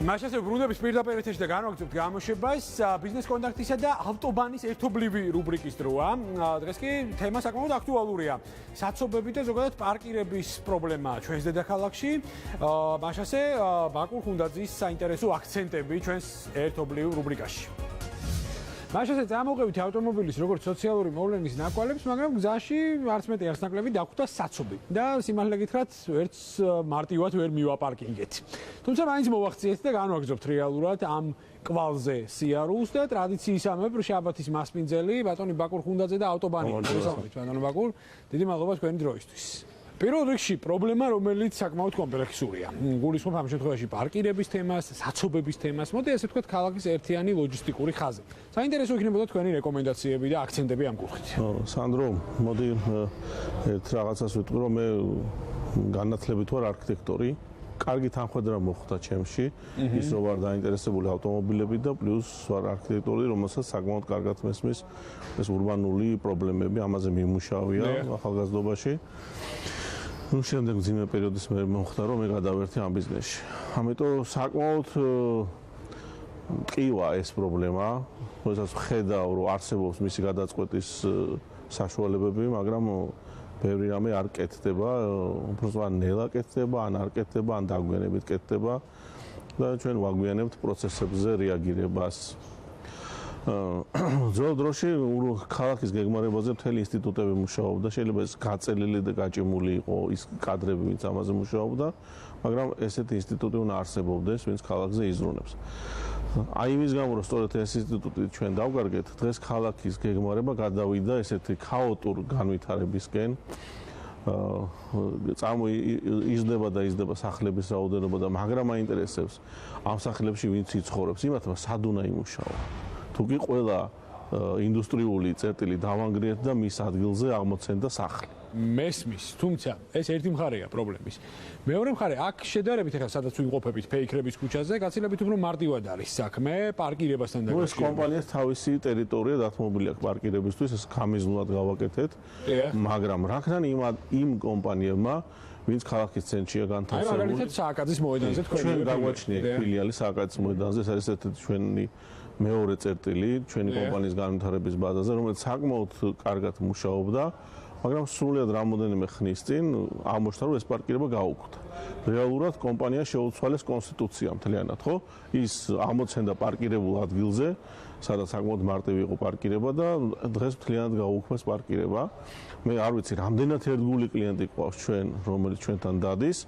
მაშასე ბრუნდების პირდაპირ ეთერში და განვაგრძობთ გამოშვებას ბიზნეს კონტაქტისა და ავტობანის ერთობლივი რუბრიკის დროა. დღეს კი თემა საკმაოდ აქტუალურია. საცობები და ზოგადად პარკირების პრობლემა ჩვენს დედაქალაქში. მაშასე ბაკურ ხუნდაძის საინტერესო აქცენტები ჩვენს ერთობლივ რუბრიკაში. მაშასე წამოყევით ავტომობილის როგორც სოციალური მოვლენის ნაკვალებს, მაგრამ გზაში არც მეტი არც ნაკლები დაგვხვდა საცობი და სიმართლე გითხრათ, ვერც მარტივად ვერ მივაპარკინგეთ. თუმცა მაინც მოვახციეთ და განვაგრძობთ რეალურად ამ კვალზე სიარულს და ტრადიციისამებრ შაბათის მასპინძელი ბატონი ბაკურ ხუნდაძე და ავტობანი. მოგესალმებით ბატონო ბაკურ, დიდი მადლობა თქვენი დროისთვის. პირველ რიგში პრობლემა, რომელიც საკმაოდ კომპლექსურია. გულისხმობ ამ შემთხვევაში პარკირების თემას, საცობების თემას, მოდი ასე ვთქვათ, ქალაქის ერთიანი ლოჯისტიკური ხაზი. საინტერესო იქნებოდა თქვენი რეკომენდაციები და აქცენტები ამ კუთხით. სანდრო, მოდი ერთ რაღაცას ვიტყვი, რომ მე განათლებით ვარ არქიტექტორი. კარგი თანხმედრა მოხდა ჩემში, ის რომ ვარ დაინტერესებული ავტომობილებით და პლუს ვარ არქიტექტორი, რომელსაც საკმაოდ კარგად მესმის ეს ურბანული პრობლემები, ამაზე მიმუშავია ახალგაზრდობაში. შემდეგ ძიმე პერიოდის მე მოხდა რომ მე გადავერთე ამ ბიზნესში. ამიტომ საკმაოდ ტყივა ეს პრობლემა, როდესაც ხედავ რომ არსებობს მისი გადაწყვეტის საშუალებები, მაგრამ ბევრი რამე არ კეთდება, უბრალოდ ნელა კეთდება, ან არ კეთდება, ან დაგვიანებით კეთდება და ჩვენ ვაგვიანებთ პროცესებზე რეაგირებას. ძველ დროში ქალაქის გეგმარებაზე მთელი ინსტიტუტები მუშაობდა, შეიძლება ეს გაწელილი და გაჭიმული იყო ის კადრები, ვინც ამაზე მუშაობდა, მაგრამ ესეთი ინსტიტუტი უნდა არსებობდეს, ვინც ქალაქზე იზრუნებს. აი იმის გამო, რომ სწორედ ეს ინსტიტუტი ჩვენ დავგარგეთ, დღეს ქალაქის გეგმარება გადავიდა ესეთი ქაოტურ განვითარებისკენ. იზრდება და იზრდება სახლების რაოდენობა და მაგრამ აინტერესებს ამ სახლებში ვინც იცხოვრობს, იმათმა სად უნდა იმუშაო. თუკი ყველა ინდუსტრიული წერტილი დავანგრიეთ და მის ადგილზე აღმოცენდა სახლი. მესმის, თუმცა ეს ერთი მხარეა პრობლემის. მეორე მხარე, აქ შედარებით ახლა სადაც ვიმყოფებით ფეიქრების ქუჩაზე, გაცილებით უფრო მარტივად არის საქმე პარკირებასთან დაკავშირებით. ეს კომპანიას თავისი ტერიტორია დათმობილი აქვს პარკირებისთვის, ეს გამიზნულად გავაკეთეთ, მაგრამ რაქნან იმ კომპანიებმა ვინც ქალაქის ცენტრშია განთავსებული. აი მაგალითად სააკაძის მოედანზე ჩვენ გაგვაჩნიეთ ფილიალი სააკაძის მოედანზე, ეს არის ერთ-ერთი ჩვენი მეორე წერტილი ჩვენი კომპანიის განვითარების ბაზაზე, რომელიც საკმაოდ კარგად მუშაობდა, მაგრამ სრულად რამოდენიმე ხნის წინ აღმოჩნდა, რომ ეს პარკირება გაუქმდა. რეალურად კომპანია შეუცვალეს კონსტიტუცია მთლიანად, ხო? ის ამოცენდა პარკირებულ ადგილზე, სადაც საკმაოდ მარტივი იყო პარკირება და დღეს მთლიანად გაუქმეს პარკირება. მე არ ვიცი, რამდენად ერთგული კლიენტი ყავს ჩვენ, რომელიც ჩვენთან დადის,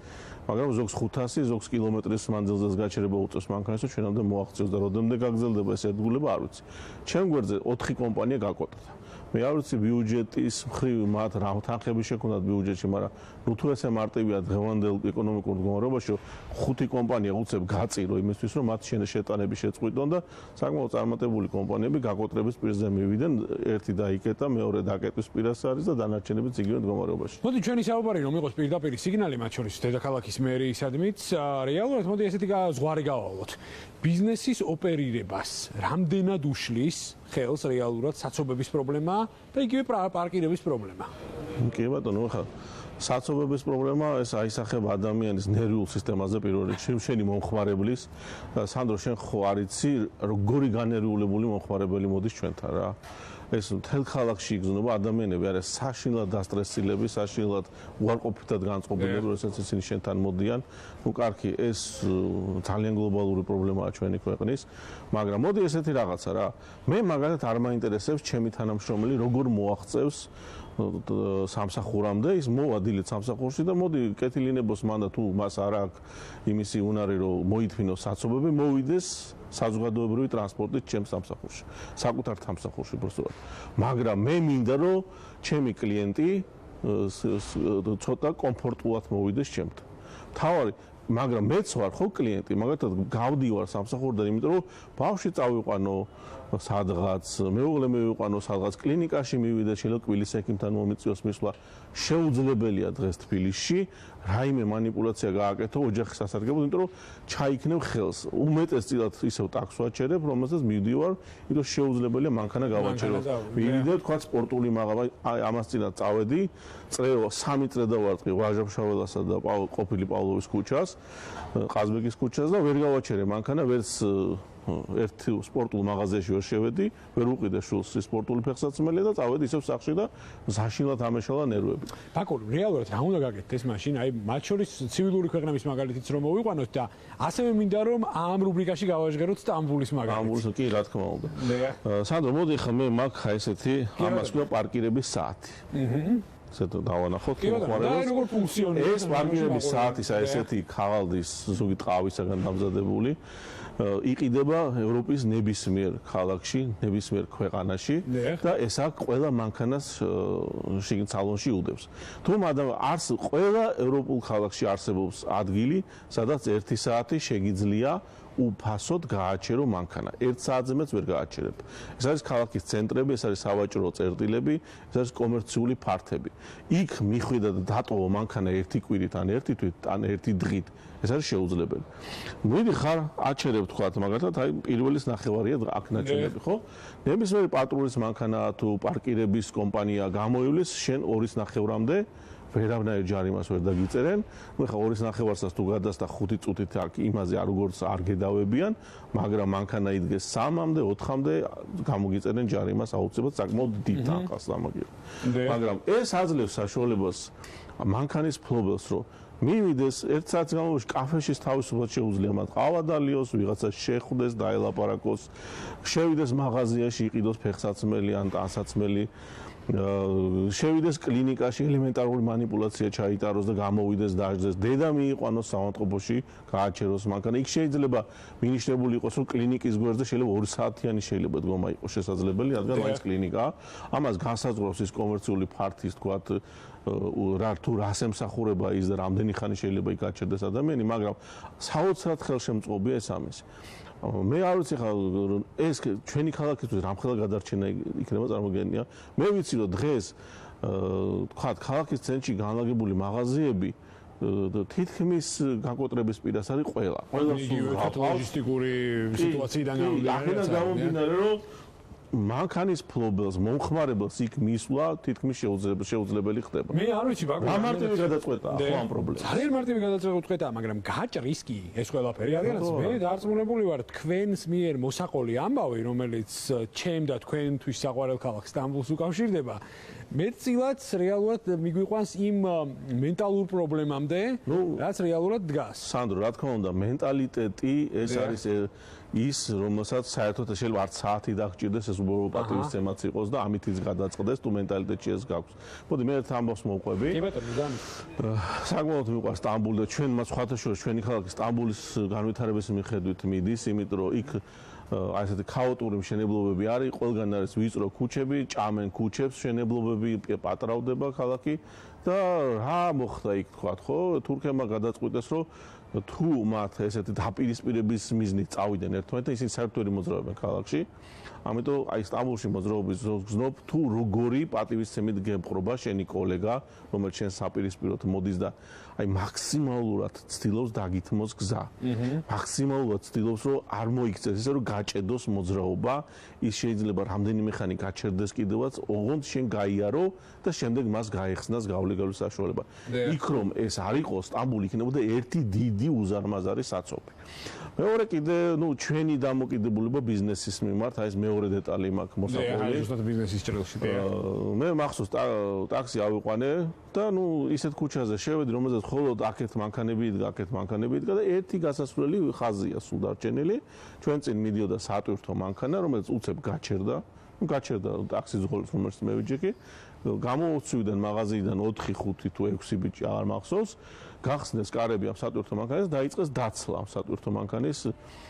მაგრამ ზოგს 500, ზოგს კილომეტრის მანძილზეც გაჩერება უწევს მანქანას, რომ ჩვენამდე მოაღწევს და როდემდე გაგრძელდება ეს ერთგულება, არ ვიცი. ჩემ გვერდზე 4 კომპანია გაკოტრდა. მე არ ვიცი ბიუჯეტის მხრივ მათ რა თანხები შექმნათ ბიუჯეტში, მაგრამ ნუ თუ ესე მარტივია დღევანდელ ეკონომიკურ მდგომარეობაში, რომ 5 კომპანია უცებ გაწირო იმისთვის, რომ მათ შეტანები შეწყვიტონ და საკმაოდ წარმატებული კომპანიები გაკოტრების პირზე მივიდნენ, ერთი დაიკეტა, მეორე დაკეტვის პირას არის და დანარჩენებიც იგივე მდგომარეობაში. მოდი ჩვენი საუბარი რომ იყოს პირდაპირ სიგნალი მათ შორის დედაქალაქის მერიისადმით, რეალურად მოდი ესეთი ზღვარი გავავლოთ. ბიზნესის ოპერირებას რამდენად უშლის ხელს რეალურად საცობების პრობლემა და იგივე პარკირების პრობლემა. კი ბატონო, ხა საცობების პრობლემა ეს აისახება ადამიანის ნერვიულ სისტემაზე პირველ რიგში, შენი მომხმარებლის. სანდრო, შენ ხო არ იცი, როგორი განერვიულებული მომხმარებელი მოდის ჩვენთან რა. ეს მთელ ქალაქში იგრძნობა ადამიანები არის საშინლად დასტრესილები, საშინლად უარყოფითად განწყობილები, როდესაც ისინი შენთან მოდიან. ნუ კარგი, ეს ძალიან გლობალური პრობლემაა ჩვენი ქვეყნის, მაგრამ მოდი ესეთი რაღაცა რა. მე მაგალითად არ მაინტერესებს ჩემი თანამშრომელი როგორ მოაღწევს სამსახურამდე, ის მოვა დილით სამსახურში და მოდი კეთილინებოს მან და თუ მას არ აქვს იმისი უნარი რომ მოითმინოს საცობები, მოვიდეს საზოგადოებრივი ტრანსპორტით ჩემს სამსახურში, საკუთარ სამსახურში უბრალოდ. მაგრამ მე მინდა რომ ჩემი კლიენტი ცოტა კომფორტულად მოვიდეს ჩემთან. თავარი მაგრამ მეც ვარ ხო კლიენტი, მაგალითად გავდივარ სამსახურიდან, იმიტომ რომ ბავშვი წავიყვანო სადღაც, მეუღლე მივიყვანო სადღაც, კლინიკაში მივიდე, შეიძლება კვილის ექიმთან მომიწიოს მისვლა. შეუძლებელია დღეს თბილისში რაიმე манипуляცია გააკეთო ოჯახის სასარგებლოდ, იმიტომ რომ ჩაიქნევ ხელს. უმეტესწილად ისევ ტაქსს ვაჩერებ, რომელსაც მივდივარ, იმიტომ რომ შეუძლებელია მანქანა გავაჩერო. მივიდე თქვა სპორტული მაღაზია, აი ამას წინათ წავედი, წრეო 3 წრე დავარტყი ვაჟა-ფშაველასა და ყოფილი პავლოვის ქუჩას. ყაზბეგის ქუჩას და ვერ გავაჩერე მანქანა, ვერც ერთ სპორტულ მაღაზიაში ვერ შევედი, ვერ უყიდე შულს სპორტული ფეხსაცმელი და წავედი ისევ სახლში და საშინლად ამეშალა ნერვები. ბაკო, რეალურად რა უნდა გაკეთდეს ეს მაშინ? აი, მათ შორის ცივილური ქვეყნების მაგალითიც რომ მოვიყვანოთ და ასევე მინდა რომ ამ რუბრიკაში გავაჟღეროთ სტამბულის მაგალითს. სტამბულის კი, რა თქმა უნდა. სანდრო, მოდი ხა მე მაქვს ესეთი ამას ქვია პარკირების საათი. ესეთ დავანახოთ ხმარებას. როგორ ფუნქციონირებს ეს პარკირების საათი, ესეთი ქაღალდის ზოგი ტყავისაგან დამზადებული იყიდება ევროპის ნებისმიერ ქალაქში, ნებისმიერ ქვეყანაში და ეს აქ ყველა მანქანას შიგნით სალონში უდევს. თუ არს ყველა ევროპულ ქალაქში არსებობს ადგილი, სადაც 1 საათი შეგიძლია უფასოდ გააჩერო მანქანა. 1 საათზე მეც ვერ გააჩერებ. ეს არის ქალაქის ცენტრები, ეს არის სავაჭრო წერტილები, ეს არის კომერციული ფართები. იქ მიხვიდა და დატოვა მანქანა 1 კვირით, ან 1 თვით, ან 1 დღით. ეს არის შეუძლებელი. მოიდი ხარ აჩერებ თქვათ მაგალითად, აი პირველის ნახევარია აქ ნაჩვენები, ხო? ნებისმიერი პატრულის მანქანა თუ პარკირების კომპანია გამოივლის, შენ 2-ის ნახევრამდე ვერავნაირ ჯარიმას ვერ დაგიწერენ. ნუ ხა 2-ის ნახევარსაც თუ გადასდა 5 წუთით აქ იმაზე როგორც არ გედავებიან, მაგრამ მანქანა იდგეს 3-მდე, 4-მდე გამოგიწერენ ჯარიმას აუცილებლად საკმაოდ დიდ თანხას დამაგერა. მაგრამ ეს აძლევს საშუალებას მანქანის ფლობელს, რომ მივიდეს 1 საათის განმავლობაში კაფეში თავისუფლად შეუძლია მათ ყავა დალიოს, ვიღაცა შეხვდეს, დაელაპარაკოს, შევიდეს მაღაზიაში, იყიდოს ფეხსაცმელი ან ტანსაცმელი, შევიდეს კლინიკაში, ელემენტარული მანიპულაცია ჩაიტაროს და გამოვიდეს დაждდეს, დედა მიიყვანოს საავადმყოფოში, გააჩეროს მანქანა. იქ შეიძლება მინიშნებული იყოს, რომ კლინიკის გვერდზე შეიძლება 2 საათიანი შეიძლება დგომა იყოს შესაძლებელი, რადგან მაინც კლინიკაა. ამას განსაზღვრავს ის კომერციული ფართის, თქვათ, თუ რას ემსახურება ის და რამდენი ხანი შეიძლება იქ გაჩერდეს ადამიანი, მაგრამ საოცრად ხელშემწყობია ეს ამისი. მე არ ვიცი ხა ეს ჩვენი ქალაქისთვის რამხელა გადარჩენა იქნება წარმოგენია. მე ვიცი რომ დღეს თქვათ ქალაქის ცენტრში განლაგებული მაღაზიები თითქმის განკოტრების პირას არის ყველა. ყველა ლოგისტიკური სიტუაციიდან გამომდინარე რომ მანქანის ფლობელს, მომხმარებელს იქ მისვლა თითქმის შეუძლებელი ხდება. მე არ ვიცი, ბაკო. რა მარტივი გადაწყვეტაა ხო ამ პრობლემას? ძალიან მარტივი გადაწყვეტაა, მაგრამ გაჭრის კი ეს ყველაფერი არის, რაც მე დარწმუნებული ვარ, თქვენს მიერ მოსაყოლი ამბავი, რომელიც ჩემ და თქვენთვის საყვარელ ქალაქ სტამბულს უკავშირდება, მეტწილად რეალურად მიგვიყვანს იმ მენტალურ პრობლემამდე, რაც რეალურად დგას. სანდრო, რა თქმა უნდა, მენტალიტეტი ეს არის ის, რომელსაც საერთოდ შეიძლება არც საათი დაგჭირდეს, ეს უბრალოდ პატივისცემაც იყოს და ამითიც გადაწყდეს, თუ მენტალიტეტში ეს გაქვს. მოდი მე ერთ ამბავს მოვყვები. კი ბატონო, გამი. საკმაოდ მიყვარს სტამბული და ჩვენ მას ხათაშორის ჩვენი ქალაქი სტამბულის განვითარების მიხედვით მიდის, იმიტომ რომ იქ აი ესეთი ქაოტური მშენებლობები არის, ყველგან არის ვიწრო ქუჩები, ჭამენ ქუჩებს, მშენებლობები პატრავდება ქალაქი და რა მოხდა იქ თქვათ, ხო? თურქებმა გადაწყვიტეს, რომ თუ მათ ესეთი დაპირისპირების მიზნით წავიდნენ ერთმანეთთან, ისინი საერთოდ ვერ მოძრაობენ ქალაქში. ამიტომ აი სტამბულში მოძრაობის გზნობ თუ როგორი პატივისცემით გემყრობა შენი კოლეგა, რომელიც შენ საპირისპიროდ მოდის და აი მაქსიმალურად ცდილობს დაგითმოს გზა. მაქსიმალურად ცდილობს რომ არ მოიქცეს, ისე რომ გაჭედოს მოძრაობა, ის შეიძლება რამდენიმე ხანი გაჩერდეს კიდევაც, ოღონდ შენ გაიარო და შემდეგ მას გაეხსნას გავლეგავის საშუალება. იქ რომ ეს არ იყოს, სტამბული იქნებოდა ერთი დიდი უზარმაზარი საცობი. მეორე კიდე, ჩვენი დამოკიდებულება ბიზნესის მიმართ, აი ეს მეორე დეტალი მაქვს მოსაყოლი. ზუსტად ბიზნესის ჭრილში. მე მახსოვს ტაქსი ავიყვანე და ისეთ ქუჩაზე შევედი, რომელზეც მხოლოდ აქეთ მანქანები იდგა და ერთი გასასვლელი ხაზია სულ დარჩენილი. ჩვენ წინ მიდიოდა სატვირთო მანქანა, რომელიც უცებ გაჩერდა ტაქსის ზღოლს, რომელიც მე ვიჯექი. გამოვცვიდნენ მაღაზიიდან 4-5 თუ 6 ბიჭი არ მახსოვს. გახსნეს კარები ამ სატვირთო მანქანას და დაიწყეს დაცლა ამ სატვირთო მანქანის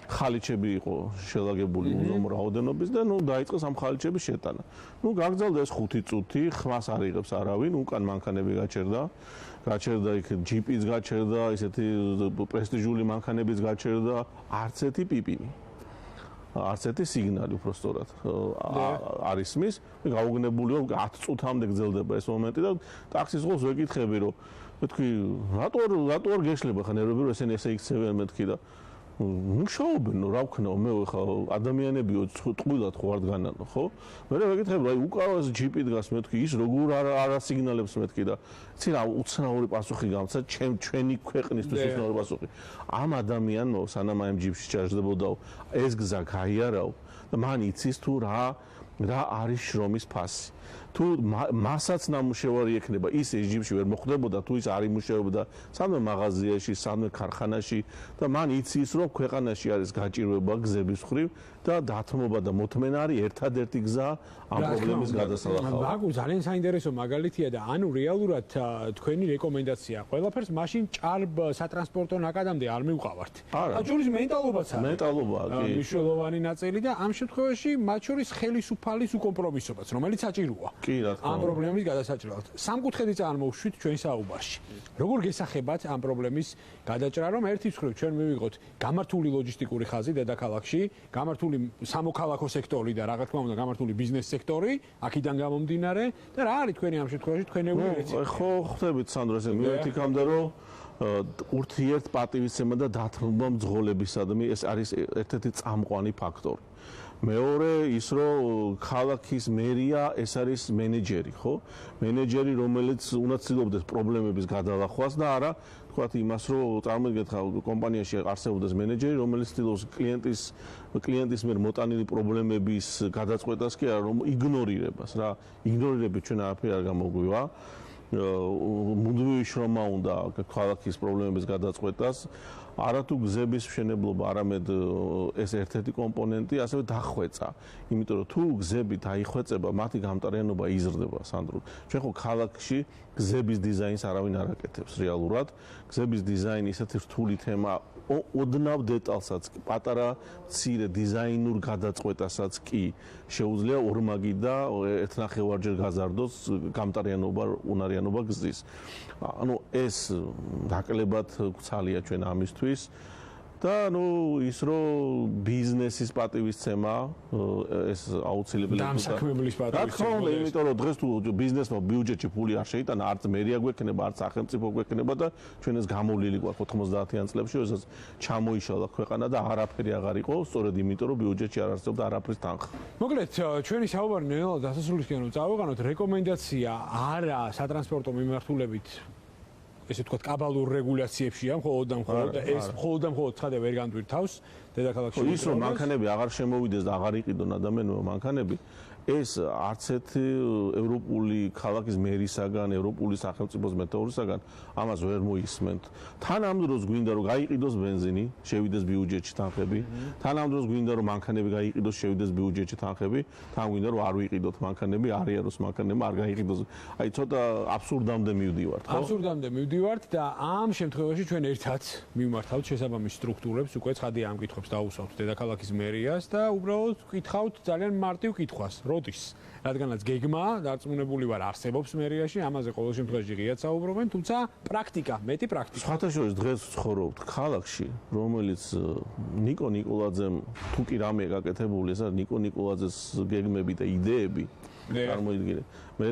ხალიჩები იყო შელაგებული უზომო რაოდენობის და დაიწყეს ამ ხალიჩების შეტანა. გაგრძელდა ეს 5 წუთი, ხმას არ იღებს არავინ, უკან მანქანები გაჩერდა იქ ჯიპიც გაჩერდა, ისეთი პრესტიჟული მანქანებიც გაჩერდა, არც ერთი პიპინი. არც ერთი სიგნალი უბრალოდ არ ისმის. მე გაუგნებული ვარ 10 წუთამდე გრძელდება ეს მომენტი და ტაქსის ზღოლს ვეკითხები რომ მეთქი რატო არ გეშლება ხა ნერვები რომ ესენი ესე იქცევიან მეთქი და მუშაობენ, რა ვქნაო, მე ხა ადამიანები ტყუილად ხო არ დგანანო, ხო? მე ვეკითხები, აი უკავას ჯიპი დგას, მეთქი ის როგორ არა სიგნალებს მეთქი და იცი რა უცნაური პასუხი გამცა ჩვენი ქვეყნისთვის უცნაური პასუხი. ამ ადამიანმა სანამ ამ ჯიპში ჩაждდებოდაო, ეს გზა გაიარაო და მან იცის თუ რა არის შრომის ფასი. თუ მასაც ნამუშევარი ექნება, ის ჯიპში ვერ მოხდებოდა, თუ ის არ იმუშავებდა სამდე მაღაზიაში, სამდე ქარხანაში და მან იცის, რომ ქვეყანაში არის გაჭირვება გზების მხრივ და დათმობა და მოთმენა არის ერთადერთი გზა ამ პრობლემის გადასალახავად. მაგ ძალიან საინტერესო მაგალითია და ანუ რეალურად თქვენი რეკომენდაცია ყველაფერს მაშინ ჭარბ სატრანსპორტო ნაკადამდე არ მივყავართ. აჩურის მენტალობაც არის. მენტალობაა, კი. მნიშვნელოვანი ნაწილი და ამ შემთხვევაში მათ შორის ხელისუფალის უკომპრომისობაც, რომელიც საჭიროა. კი, რა თქმა ამ უნდა. პრობლემის გადასაჭრელად. სამკუთხედი წარმოვშვით ჩვენ საუბარში. როგორ გესახებათ ამ პრობლემის გადაჭრა, რომ ერთის მხრივ ჩვენ მივიღოთ გამართული ლოჯისტიკური ხაზი დედაქალაქში, გამართული სამოქალაქო სექტორი და რა თქმა უნდა გამართული ბიზნეს სექტორი, აქედან გამომდინარე და რა არის თქვენი ამ შემთხვევაში თქვენეული რეცეპტი? ხო, ხვდებით სანდრო, ესე მივედი იქამდე, რომ ურთიერთ პატივისცემა და დათმობა მძღოლებისადმი ეს არის ერთ-ერთი წამყვანი ფაქტორი. მეორე ის რომ ქალაქის მერია ეს არის მენეჯერი, ხო? მენეჯერი, რომელიც უნდა ცდილობდეს პრობლემების გადალახვას და არა თქვათ იმას, რომ წარმოგიდგენთ ხა კომპანიაში არსებობდეს მენეჯერი, რომელიც ცდილობს კლიენტის მიერ მოტანილი პრობლემების გადაწყვეტას კი არა, რომ იგნორირებას რა. იგნორირებით ჩვენ არაფერი არ გამოგვივა. მუდმივი შრომა უნდა ქალაქის პრობლემების გადაწყვეტას. არათუ გზების მშენებლობა, არამედ ეს ერთ-ერთი კომპონენტი, ასევე დახვეწა. იმიტომ რომ თუ გზები დაიხვეწება, მათი გამტარიანობა იზრდება, სანდრო. ჩვენ ხო ქალაქში გზების დიზაინს არავინ არ აკეთებს რეალურად. გზების დიზაინი ისეთი რთული თემა, ოდნავ დეტალსაც, პატარა მცირე დიზაინურ გადაწყვეტასაც კი შეუძლია ორმაგი და ერთნახევარჯერ გაზარდოს გამტარიანობა, უნარიანობა გზის. ანუ ეს ნაკლებად გცალია ჩვენ ამისთვის. და ის რომ ბიზნესის პატივისცემა ეს აუცილებელია დამსაქმებლის პატივისცემა. რა თქმა უნდა, იმიტომ რომ დღეს თუ ბიზნესმა ბიუჯეტში ფული არ შეიტანა, არც მერია გვექნება, არც სახელმწიფო გვექნება და ჩვენ ეს გამოვლილი გვაქვს 90-იან წლებში, როდესაც ჩამოიშალა ქვეყანა და არაფერი აღარ იყო, სწორედ იმიტომ რომ ბიუჯეტში არ არსებობდა არაფრის თანხა. მოკლედ, ჩვენი საუბარი ნელა დასასრულისკენ რომ წავიღანოთ, რეკომენდაცია არა სატრანსპორტო მიმართულებით ესე ვთქვათ, კაბალურ რეგულაციებშია, მხოლოდ და მხოლოდ და ეს მხოლოდ და მხოლოდ ცხადია ვერ განდვირთავს დედაქალაქში. ის რომ მანქანები აღარ შემოვიდეს და აღარ იყიდონ ადამიანებმა მანქანები, ეს არც ერთი ევროპული ქალაქის მერისაგან, ევროპული სახელმწიფოს მეთაურისაგან ამას ვერ მოისმენთ. თან ამ დროს გვინდა რომ გაიყიდოს ბენზინი, შევიდეს ბიუჯეტში თანხები, თან ამ დროს გვინდა რომ მანქანები გაიყიდოს, შევიდეს ბიუჯეტში თანხები, თან გვინდა რომ არ ვიყიდოთ მანქანები, არ იაროს მანქანებმა, არ გაიყიდოს. აი ცოტა აბსურდამდე მივდივართ, ხო? აბსურდამდე მივდივართ და ამ შემთხვევაში ჩვენ ერთად მივმართავთ შესაბამის სტრუქტურებს, უკვე ცხადია ამ კითხვებს დაუსვავთ დედაქალაქის მერიას და უბრალოდ ვკითხავთ ძალიან მარტივ კითხვას. როდის? რადგანაც გეგმა დარწმუნებული ვარ არსებობს მერიაში, ამაზე ყოველ შემთხვევაში ღიად საუბრობენ, თუმცა პრაქტიკა, მეტი პრაქტიკა. სხვათა შორის დღეს ვცხოვრობთ ქალაქში, რომელიც ნიკო ნიკოლაძემ თუ კი რამე გაკეთებული, ეს არის ნიკო ნიკოლაძეს გეგმები და იდეები. წარმოიდგინე. მე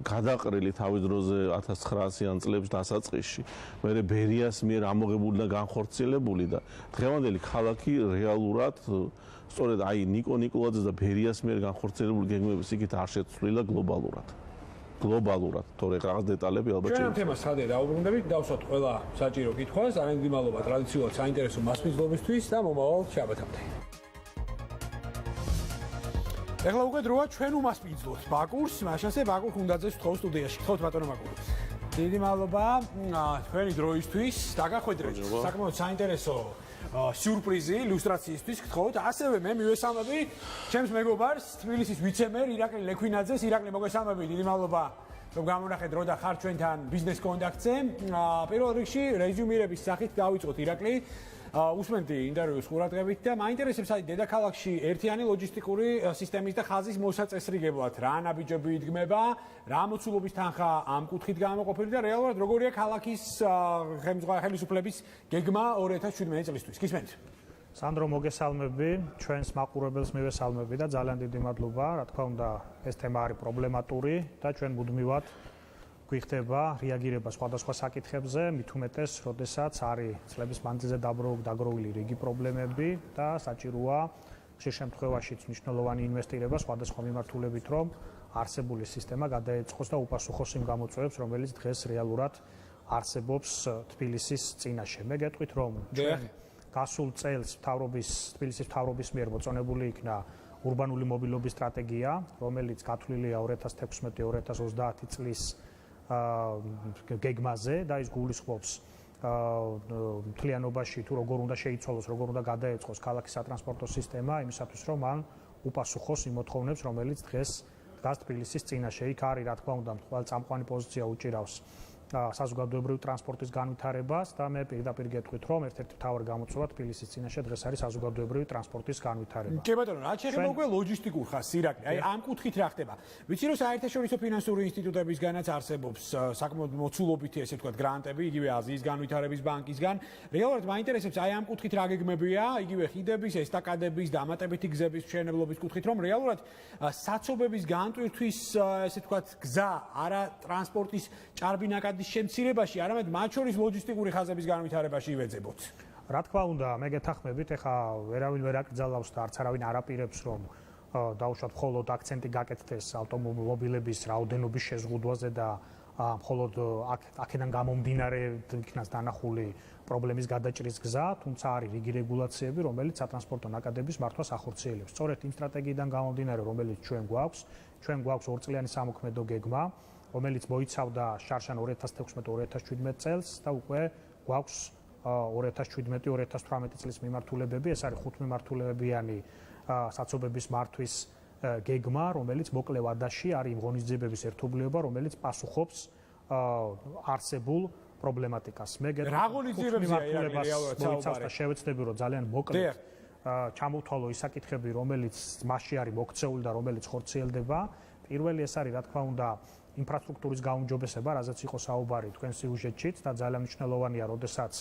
გადაყრილი თავის დროზე 1900-იან წლებში დასაწყისში, მე ბერიას მიერ ამოღებული და განხორციელებული და დღევანდელი ქალაქი რეალურად სწორედ აი ნიკო ნიკოლაძეს და ბერიას მიერ განხორციელებული გეგმების იქით არ შეცვლილა გლობალურად. გლობალურად, თორე რაღაც დეტალები ალბათ ჩვენ ამ თემას ხადია დაუბრუნდებით, დავსვათ ყველა საჭირო კითხვას, ძალიან დიდი მადლობა ტრადიციულად საინტერესო მასპინძლობისთვის და მომავალ შაბათამდე. ეხლა უკვე დროა ჩვენ უმასპინძლოთ ბაკურს, მაშასე ბაკურ ხუნდაძეს ვთხოვ სტუდიაში. გთხოვთ ბატონო ბაკური. დიდი მადლობა თქვენი დროისთვის. დაგახვედრეთ საკმაოდ საინტერესო სიურპრიზი ილუსტრაციისთვის გთხოვთ. ასევე მე მივესალმები ჩემს მეგობარს, თბილისის ვიცემერ ირაკლი ლექვინაძეს. ირაკლი, მოგესალმები, დიდი მადლობა რომ გამონახეთ დრო და ხარ ჩვენთან ბიზნეს კონტაქტზე. პირველ რიგში რეზიუმირების სახით დავიწყოთ ირაკლი. უსმენდი ინტერვიუს ყურადღებით და მაინტერესებს აი დედაქალაქში ერთიანი ლოჯისტიკური სისტემის და ხაზის მოსაწესრიგებლად რა ნაბიჯები იდგმება, რა მოცულობის თანხა ამ კუთხით გამოყოფილი და რეალურად როგორია ქალაქის ხელისუფლების გეგმა 2017 წლისთვის. გისმენთ? სანდრო, მოგესალმები, ჩვენს მაყურებელს მივესალმები და ძალიან დიდი მადლობა. რა თქმა უნდა, ეს თემა არის პრობლემატური და ჩვენ მუდმივად გვიხდება რეაგირება სხვადასხვა საკითხებზე, მით უმეტეს, როდესაც არის წლების მანძილზე დაგროვილი რიგი პრობლემები და საჭიროა ხშირ შემთხვევაშიც მნიშვნელოვანი ინვესტირება სხვადასხვა მიმართულებით, რომ არსებული სისტემა გადაეწყოს და უპასუხოს იმ გამოწვევებს, რომელიც დღეს რეალურად არსებობს თბილისის წინაშე. მე გეტყვით, რომ ჩვენ გასულ წელს თბილისის მთავრობის მიერ მოწონებული იქნა ურბანული მობილობის სტრატეგია, რომელიც გათვლილია 2016-2030 წლის გეგმაზე და ის გულისხმობს მთლიანობაში თუ როგორ უნდა შეიცვალოს, როგორ უნდა გადაეწყოს ქალაქის სატრანსპორტო სისტემა, იმისათვის რომ მან უპასუხოს იმ მოთხოვნებს, რომელიც დღეს დგას თბილისის წინაშე. იქ არის, რა თქმა უნდა, წამყვანი პოზიცია უჭირავს საზოგადოებრივი ტრანსპორტის განვითარებას და მე პირდაპირ გეტყვით, რომ ერთ-ერთი მთავარი გამოწვევა თბილისის წინაშე დღეს არის საზოგადოებრივი ტრანსპორტის განვითარება. კი ბატონო, რაც შეეხება უკვე ლოჯისტიკურ ხაზს, ირაკლი, აი ამ კუთხით რა ხდება? ვიცი რომ საერთაშორისო ფინანსური ინსტიტუტებისგანაც არსებობს საკმაოდ მოცულობითი ესე ვთქვათ გრანტები, იგივე აზიის განვითარების ბანკისგან. რეალურად მაინტერესებს აი ამ კუთხით რა გეგმებია, იგივე ხიდების, ესტაკადების, დამატებითი გზების მშენებლობის კუთხით, რომ რეალურად საცობების განტვირთვის ესე ვთქვათ გზა არა ტრანსპორტის ჭარბინაკადის შემცირებაში, არამედ მათ შორის ლოჯისტიკური ხაზების განვითარებაში ივეძებოთ. რა თქმა უნდა, მე გეთანხმებით, ეხა ვერავინ ვერ აკრძალავს და არც არავინ არ აპირებს, რომ დაუშვათ მხოლოდ აქცენტი გაკეთდეს ავტომობილების რაოდენობის შეზღუდვაზე და მხოლოდ აქედან გამომდინარე იქნას დანახული პრობლემის გადაჭრის გზა, თუმცა არის რიგი რეგულაციები, რომელიც სატრანსპორტო ნაკადების მართვას ახორციელებს. სწორედ იმ სტრატეგიიდან გამომდინარე, რომელიც ჩვენ გვაქვს ორწლიანი სამოქმედო გეგმა, რომელიც მოიცავდა შარშან 2016-2017 წელს და უკვე გვაქვს 2017-2018 წლის მიმართულებები, ეს არის 5 მიმართულებიანი საცობების მართვის გეგმა, რომელიც მოკლე ვადაში არის იმ ღონისძიებების ერთობლიობა, რომელიც პასუხობს არსებულ პრობლემატიკას. მე რა ღონისძიებებია რეალურად და შევეცდები, რომ ძალიან მოკლედ ჩამოვთვალო ის საკითხები, რომელიც მასში არის მოქცეული და რომელიც ხორციელდება. პირველი ეს არის, რა თქმა უნდა, ინფრასტრუქტურის გაუმჯობესება, რაზეც იყო საუბარი თქვენ სიუჟეტშიც და ძალიან მნიშვნელოვანია, როდესაც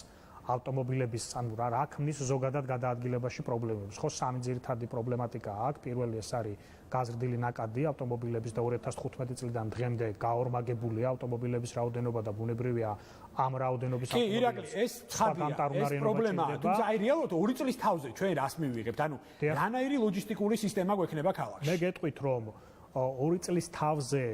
ავტომობილების რა ქმნის ზოგადად გადაადგილებაში პრობლემებს. ხო, სამი ძირითადი პრობლემატიკა აქვს. პირველი ეს არის გაზრდილი ნაკადი ავტომობილების და 2015 წლიდან დღემდე გაორმაგებულია ავტომობილების რაოდენობა და ბუნებრივია ამ რაოდენობის კი, ირაკლი, ეს ცხადია, ეს პრობლემაა. თუმცა აი რეალურად 2 წლის თავზე ჩვენ რას მივიღებთ? ანუ რანაირი ლოჯისტიკური სისტემა გვექნება ქალაქში? მე გეტყვით, რომ 2 წლის თავზე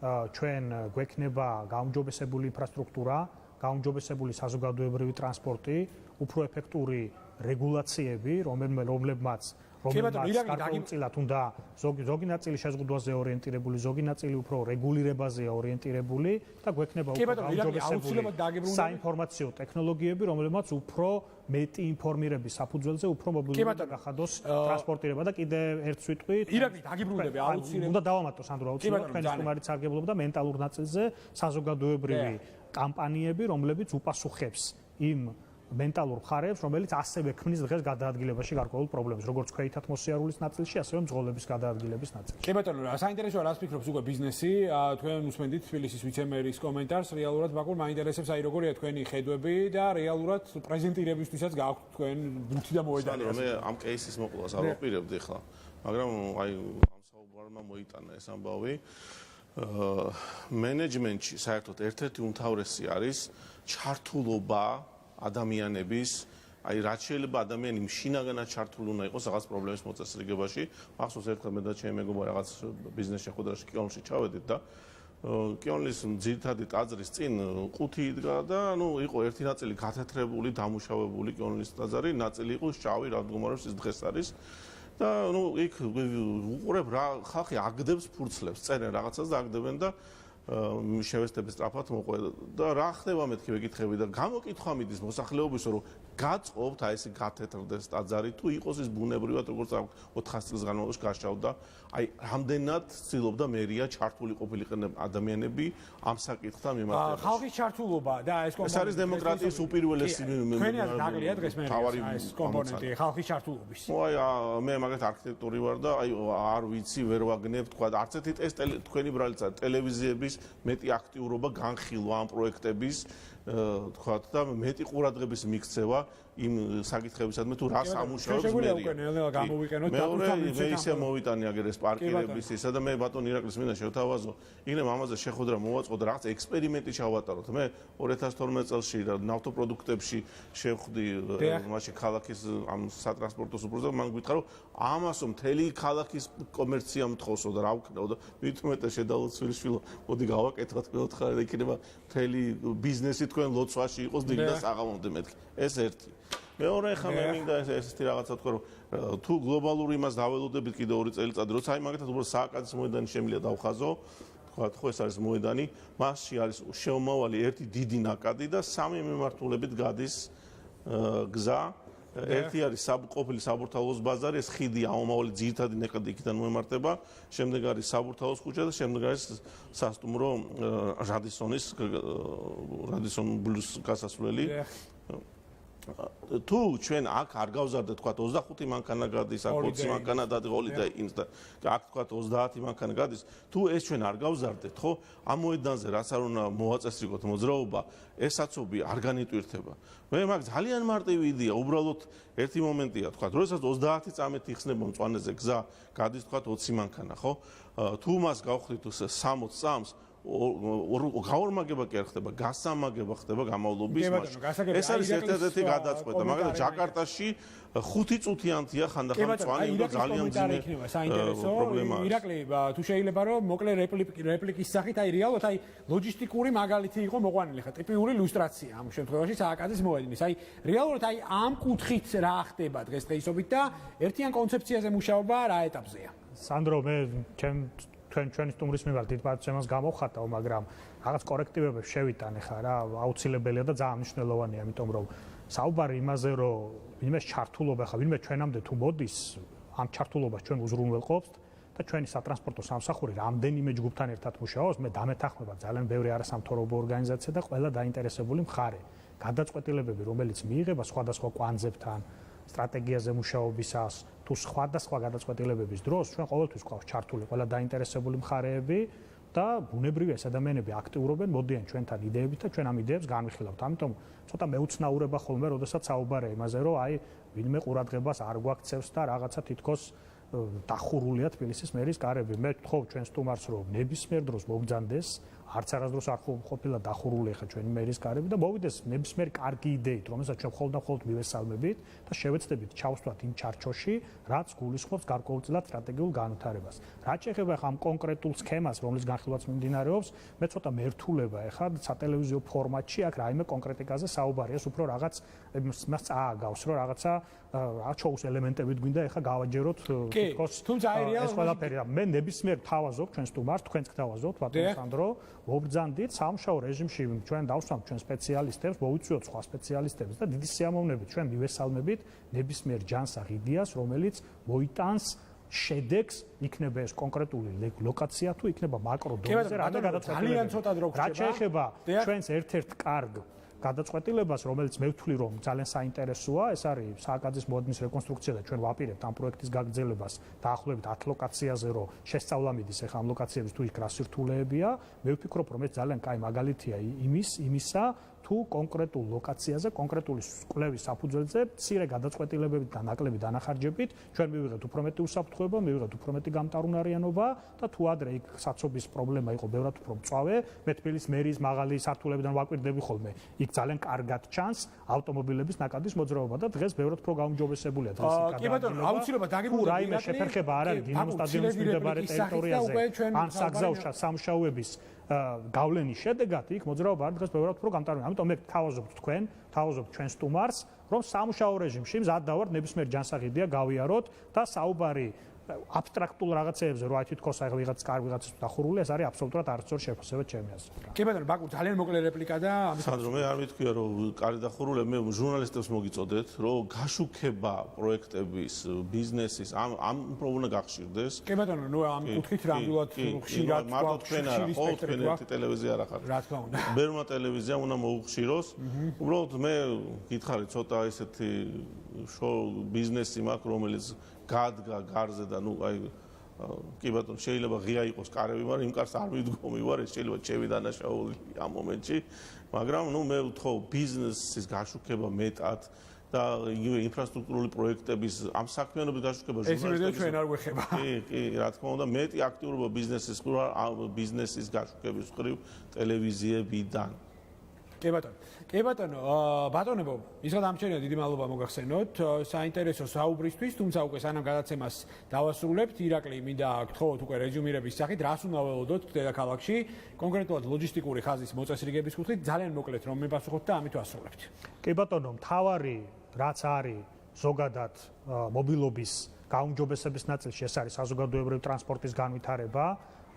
ჩვენ გვექნება გაუმჯობესებული ინფრასტრუქტურა, გაუმჯობესებული საზოგადოებრივი ტრანსპორტი, უფრო ეფექტური რეგულაციები, რომლებმაც გარკვეულწილად უნდა ზოგი ნაწილი შეზღუდვაზე ორიენტირებული, ზოგი ნაწილი უფრო რეგულირებაზეა ორიენტირებული და გვექნება უფრო გაუმჯობესებული საინფორმაციო ტექნოლოგიები, რომლებმაც უფრო მეტი ინფორმირების საფუძველზე უფრო მობილური გახადოს ტრანსპორტირება და კიდე ერთ სიტყვით ირაკლი დაგიბრუნდები აუცილებლად უნდა დავამატოს ანდრო აუცილებლად თქვენი სტუმარიც სარგებლობდა მენტალურ ნაწილზე საზოგადოებრივი კამპანიები, რომლებიც უპასუხებს იმ მენტალურ მხარეებს, რომელიც ასევე ქმნის დღეს გადაადგილებაში გარკვეულ პრობლემებს, როგორც ქვეითად მოსიარულის ნაწილში, ასევე მძღოლების გადაადგილების ნაწილში. კი ბატონო, საინტერესოა რას ფიქრობს უკვე ბიზნესი, თქვენ უსმენდით თბილისის ვიცემერის კომენტარს, რეალურად ბაკურ მაინტერესებს აი როგორია თქვენი ხედვები და რეალურად პრეზენტირებისთვისაც გაქვთ თქვენ ბუთი და მოედანი. მე ამ კეისის მოყოლას არ ვაპირებდი ხლა, მაგრამ აი ამ საუბარმა მოიტანა ეს ამბავი. მენეჯმენტში საერთოდ ერთ-ერთი უმთავრესი არის ჩართულობა ადამიანების, აი რაც შეიძლება ადამიანი შინაგანად ჩართული უნდა იყოს რაღაც პრობლემის მოწესრიგებაში. მახსოვს ერთხელ მე და ჩემი მეგობარი რაღაც ბიზნეს შეხვედრაში კიონში ჩავედით და კიონის ძირითადი ტაძრის წინ ყუთი იდგა და იყო ერთი ნაწილი გათეთრებული, დამუშავებული კიონის ტაძარი, ნაწილი იყო შავი, რა მდგომარეობს ის დღეს არის. და იქ უყურებ რა ხალხი აგდებს ფურცლებს, წერენ რაღაცას და აგდებენ და შევესწრებს სწრაფად მოყვე და რა ხდება მეთქი ვეკითხები და გამოკითხვა მიდის მოსახლეობის რომ გაწყობთ აი ესე გათეთრდეს ტაძარი თუ იყოს ის ბუნებრივად როგორც 400 წლის განმავლობაში გაშავდა აი რამდენად ცდილობდა მერია ჩართული ყოფილიყო ადამიანები ამ საკითხთან მიმართებაში ხალხის ჩართულობა და ეს კომპონენტი ეს არის დემოკრატიის უპირველესი თქვენი ნაკლია დღეს მე ეს კომპონენტი ხალხის ჩართულობის აი მე მაგათ არქიტექტორი ვარ და აი არ ვიცი ვერ ვაგნებ თქვა არც ერთი ტესტ თქვენი ბრალისა ტელევიზიების მეტი აქტიურობა განხილვა ამ პროექტების თქვათ და მეტი ყურადღების მიქცევა იმ საკითხებისადმი თუ რა სამუშაოებს მე ისე მოვიტანი აგერ ეს პარკირების ისა და მე ბატონ ირაკლის მინდა შევთავაზო იქნებ ამაზე შეხვედრა მოვაწყო და რაღაც ექსპერიმენტი ჩავატაროთ მე 2012 წელს ნავთობპროდუქტებში შევხვდი მაშინ ქალაქის ამ სატრანსპორტო სუპროზე მან გითხრა რომ ამასო მთელი ქალაქის კომერცია მთხოვსო და რა ვქნაო და მithumet შედავლოთ სვილიშვილო მოდი გავაკეთოთ მეოთხე და იქნება მთელი ბიზნესი თქვენ ლოცვაში იყოს დილ და საღამომდე მეთქი ეს ერთი მეორე ხა მე მინდა ესეთი რაღაცა თქვა რომ თუ გლობალური იმას დაველოდებით კიდე 2 წელიწადი როცა აი მაგათაც უბრალოდ სააკაძის მოედანი შემიძლია დავხაზო თქვა ხო ეს არის მოედანი მასში არის შეომავალი ერთი დიდი ნაკადი და 3 მიმართულებით გადის გზა ერთი არის ყოფილი საბურთალოს ბაზარი ეს ხიდი ამომავალი ძირითადი ნაკადი იქიდან მოემართება შემდეგ არის საბურთალოს ქუჩა და შემდეგ არის სასტუმრო რადისონ ბლუს გასასვლელი თუ ჩვენ აქ არ გავზარდეთ თქვა 25 მანქანა გადის აქ 20 მანქანა და ჰოლიდეი ინსტა აქ თქვა 30 მანქანა გადის თუ ეს ჩვენ არ გავზარდეთ ხო ამ მოედანზე რაც არ უნდა მოვაწესრიგოთ მოძრაობა ეს საცობი არ განიტვირთება მე მაგ ძალიან მარტივი იდეა უბრალოდ ერთი მომენტია თქვა როდესაც 30 წამით იხსნება მწვანეზე გზა გადის თქვა 20 მანქანა ხო თუ მას გავხდით 60 წამს გაორმაგება კი არ ხდება, გასამაგება ხდება გამოვლობის მაშინ. ეს არის ერთ-ერთი გადაწყვეტა, მაგრამ ჯაკარტაში 5 წუთიანთია ხანდახან მწვანე და ძალიან ძიმე პრობლემაა. ირაკლი, თუ შეიძლება რომ მოკლე რეპლიკის სახით, აი რეალურად აი ლოჯისტიკური მაგალითი იყო მოყვანილი ხა, ტიპიური ილუსტრაცია ამ შემთხვევაში სააკაძის მოედნის. აი რეალურად აი ამ კუთხით რა ხდება დღესდღეობით და ერთიან კონცეფციაზე მუშაობა რა ეტაპზეა? სანდრო, მე ჩვენი სტუმრის მიმართ დიდ პატივს გამოვხატავ, მაგრამ რაღაც კორექტივებებს შევიტანე ხა რა, აუცილებელია და ძალიან მნიშვნელოვანია, იმიტომ რომ საუბარი იმაზე, რომ ვინმე ჩართულობა ხა, ვინმე ჩვენამდე თუ მოდის, ამ ჩართულობას ჩვენ უზრუნველყოფთ და ჩვენი სატრანსპორტო სამსახური რამდენიმე ჯგუფთან ერთად მუშაობს, მე დამეთანხმება ძალიან ბევრი არასამთავრობო ორგანიზაცია და ყველა დაინტერესებული მხარე. გადაწყვეტილებები, რომელიც მიიღება სხვადასხვა კვანძებთან, სტრატეგიაზე მუშაობისას, თუ სხვადასხვა გადაწყვეტილებების დროს ჩვენ ყოველთვის გვყავს ჩართული ყველა დაინტერესებული მხარეები და ბუნებრივია ეს ადამიანები აქტიურობენ, მოდიან ჩვენთან იდეებით და ჩვენ ამ იდეებს განვიხილავთ. ამიტომ ცოტა მეუცნაურება ხოლმე, როდესაც საუბარია იმაზე, რომ აი ვინმე ყურადღებას არ გვაქცევს და რაღაცა თითქოს დახურულია თბილისის მერის კარები. მე ვთხოვ ჩვენ სტუმარს, რომ ნებისმიერ დროს მოგძანდეს, არც არასდროს არ ყოფილა დახურული ხა ჩვენი მერის კარები და მოვიდეს ნებისმიერი კარგი იდეით, რომელსაც ჩვენ მხოლოდ მივესალმებით და შევეცდებით ჩავსვათ იმ ჩარჩოში, რაც გულისხმობს გარკვეულწილად სტრატეგიულ განვითარებას. რაც შეეხება ამ კონკრეტულ სქემას, რომლის განხილვაც მიმდინარეობს, მე ცოტა მერთულება ეხლა სატელევიზიო ფორმატში აქ რაიმე კონკრეტიკაზე საუბარია, ეს უფრო რაღაც მას წააგავს, რომ რაღაცა შოუს ელემენტებით გვინდა ეხლა გავაჯეროთ თითქოს თუმცა აი რეალურად ეს ყველაფერი მე ნებისმიერ თავაზობ ჩვენ სტუმარს, თქვენც გთავაზობთ ბატონ სანდრო, მობრძანდით სამშაო რეჟიმში ჩვენ დავსვამთ ჩვენ სპეციალისტებს, მოვიწვიოთ სხვა სპეციალისტებს და დიდი სიამოვნებით ჩვენ მივესალმებით ნებისმიერ ჯანსაღ იდეას, რომელიც მოიტანს შედეგს, იქნება ეს კონკრეტული ლოკაცია თუ იქნება მაკრო დონეზე რა გადაწყვეტილება. ძალიან ცოტა დრო რა შეეხება ჩვენს ერთ-ერთ კარგ გადაწყვეტილებას, რომელიც მე ვთვლი, რომ ძალიან საინტერესოა, ეს არის სააკაძის მოედნის რეკონსტრუქცია და ჩვენ ვაპირებთ ამ პროექტის გაგრძელებას დაახლოებით 10 ლოკაციაზე, რომ შესწავლა მიდის ახლა ამ ლოკაციების თუ იქ რა სირთულეებია, მე ვფიქრობ, რომ ეს ძალიან კაი მაგალითია იმისა, თუ კონკრეტულ ლოკაციაზე, კონკრეტული კვლევის საფუძველზე, მცირე გადაწყვეტილებებით და ნაკლები დანახარჯებით, ჩვენ მივიღეთ უფრო მეტი უსაფრთხოება, მივიღეთ უფრო მეტი გამტარუნარიანობა და თუ ადრე იქ საცობის პრობლემა იყო ბევრად უფრო მწვავე, მე თბილისის მერის მაღალი სართულებიდან ვაკვირდები ხოლმე. იქ ძალიან კარგად ჩანს ავტომობილების ნაკადის მოძრაობა და დღეს ბევრად უფრო გაუმჯობესებულია დღეს იქ. კი ბატონო, აუცილებლად დაგეგმოთ რაიმე შეფერხება არ არის დინამო სტადიონის მდებარე ტერიტორიაზე ან საგზაო სამუშაოების გავლენის შედეგად იქ მოძრაობა არის დღეს ბევრად უფრო გამტარუნარიანი. ამიტომ მე გთავაზობთ თქვენ, გთავაზობთ ჩვენ სტუმარს, რომ სამუშაო რეჟიმში მზად დავართ ნებისმიერ ჯანსაღ იდეა გავიაროთ და საუბარი აბსტრაქტულ რაღაცეებზე რო აი თითქოს აი ვიღაც კარგი ვიღაცის დახურული ეს არის აბსოლუტურად არასწორი შეფასება ჩემი აზრით. კი ბატონო, ბაკუ ძალიან მოკლე რეპლიკა და ამის სანდრო მე არ მითქვია რომ კარგი დახურული მე ჟურნალისტებს მოგიწოდეთ რომ გაშუქება პროექტების ბიზნესის ამ უფრო უნდა გახშირდეს. კი ბატონო, ნუ ამ კუთხით რამბულად ხშირად მარტო თქვენ არა ხო თქვენ ერთი ტელევიზია არ ახართ. რა თქმა უნდა. ბერმა ტელევიზია უნდა მოუხშიროს. უბრალოდ მე გითხარი ცოტა ესეთი შოუ ბიზნესი მაქვს რომელიც გადგა გარზე და ნუ აი კი ბატონო, შეიძლება ღია იყოს კარები, მაგრამ იმ კარს არ მიდგომი ვარ, ეს შეიძლება ჩემი დანაშაული ამ მომენტში, მაგრამ მე ვთხოვ ბიზნესის გაშუქება მეტად და იგივე ინფრასტრუქტურული პროექტების ამ საქმიანობის გაშუქება ჟურნალისტების ჩვენ არ გვეხება. კი, რა თქმა უნდა, მეტი აქტიურობა ბიზნესის გაშუქების მხრივ ტელევიზიებიდან. კი ბატონო, ბატონებო, ისღა დამჩენია დიდი მადლობა მოგახსენოთ. საინტერესო საუბრისთვის, თუმცა უკვე სანამ გადაცემას დავასრულებთ, ირაკლი მინდა გთხოვოთ უკვე რეზიუმირების სახით, რას უნდა ველოდოთ დედაქალაქში, კონკრეტულად ლოჯისტიკური ხაზის მოწესრიგების კუთხით, ძალიან მოკლედ რომ მიპასუხოთ და ამით ვასრულებთ. კი ბატონო, მთავარი რაც არის ზოგადად მობილობის გაუმჯობესების ნაწილში, ეს არის საზოგადოებრივი ტრანსპორტის განვითარება.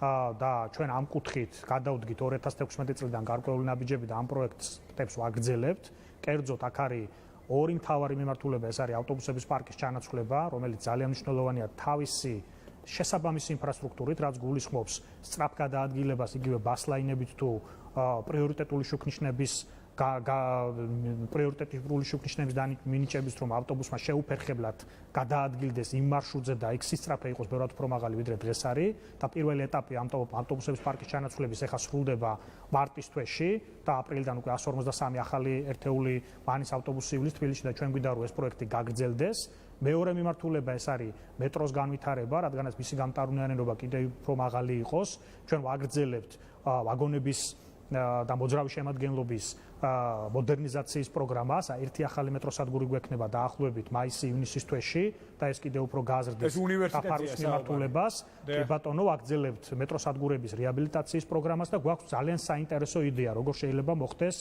და ჩვენ ამ კუთხით გადავდგით 2016 წლიდან გარკვეული ნაბიჯები და ამ პროექტებს ვაგრძელებთ. კერძოდ აქ არის ორი მთავარი მიმართულება, ეს არის ავტობუსების პარკის ჩანაცვლება, რომელიც ძალიან მნიშვნელოვანია თავისი შესაბამისი ინფრასტრუქტურით, რაც გულისხმობს სწრაფ გადაადგილებას იგივე ბასლაინებით თუ პრიორიტეტული შუქნიშნების პრიორიტეტული შუქნიშნების მინიჭების რომ ავტობუსმა შეუფერხებლად გადაადგილდეს იმ მარშრუტზე და იქ სისწრაფე იყოს ბევრად უფრო მაღალი ვიდრე დღეს არის და პირველი ეტაპი ავტობუსების პარკის ჩანაცვლების ეხლა სრულდება მარტის თვეში და აპრილიდან უკვე 153 ახალი ერთეული ვანის ავტობუსი ივლის თბილისში და ჩვენ გვინდა რომ ეს პროექტი გაგრძელდეს. მეორე მიმართულება ეს არის მეტროს განვითარება, რადგანაც მისი გამტარუნიანობა კიდევ უფრო მაღალი იყოს. ჩვენ ვაგრძელებთ ვაგონების და მოძრავი შემადგენლობის მოდერნიზაციის პროგრამას, ერთი ახალი მეტროსადგური გვექნება დაახლოებით მაისი-ივნისის თვეში და ეს კიდევ უფრო გაზრდის საფარვის მიმართულებას. კი ბატონო, ვაგრძელებთ მეტროსადგურების რეაბილიტაციის პროგრამას და გვაქვს ძალიან საინტერესო იდეა, როგორ შეიძლება მოხდეს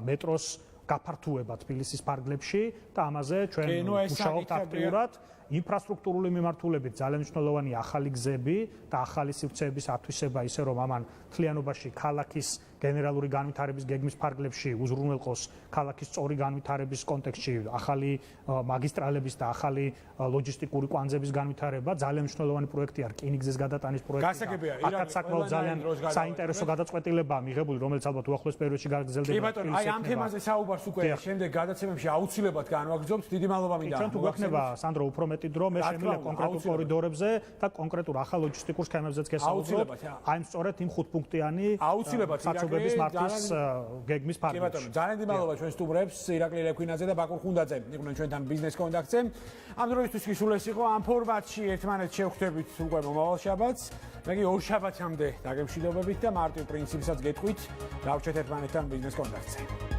მეტროს გაფართოება თბილისის ფარგლებში და ამაზე ჩვენ ვმუშაობთ აქტიურად. ინფრასტრუქტურული მიმართულებით ძალიან მნიშვნელოვანია ახალი გზები და ახალი სივრცეების ათვისება ისე რომ ამან მთლიანობაში ქალაქის გენერალური განვითარების გეგმის ფარგლებში უზრუნველყოს ქალაქის სწორი განვითარების კონტექსტში ახალი მაგისტრალების და ახალი ლოჯისტიკური კვანძების განვითარება. ძალიან მნიშვნელოვანი პროექტია რკინიგზის გადატანის პროექტი. აქაც საკმაოდ ძალიან საინტერესო გადაწყვეტილებაა მიღებული, რომელიც ალბათ უახლოეს პერიოდში გაგრძელდება. კი ბატონო, აი ამ თემაზე საუბარს უკვე შემდეგ გადაცემებში აუცილებლად განვაგრძობთ. დიდი მადლობა მინდა. ჩვენ თუ გვექნება სანდრო უფრო მეტი დრო, მე შემიძლია კონკრეტულ კორიდორებზე და კონკრეტულ ახალ ლოჯისტიკურ სქემებზეც გესაუბროთ. აი სწორედ იმ 5 პუნქტიანი საცობების მართვის გეგმის ფარგლებში. კი ბატონო, ძალიან დიდი მადლობა ჩვენ სტუმრებს, ირაკლი ლექვინაძე და ბაკურ ხუნდაძე იყვნენ ჩვენთან ბიზნეს კონტაქტზე. ამ დროისთვის კი სულ ეს იყო ამ ფორმატში ერთმანეთს შევხვდებით უკვე მომავალ შაბათს. მე კი ორ შაბათამდე დაგემშვიდობებით და მარტივ პრინციპსაც გეტყვით, დავრჩეთ ერთმანეთთან ბიზნეს კონტაქტზე.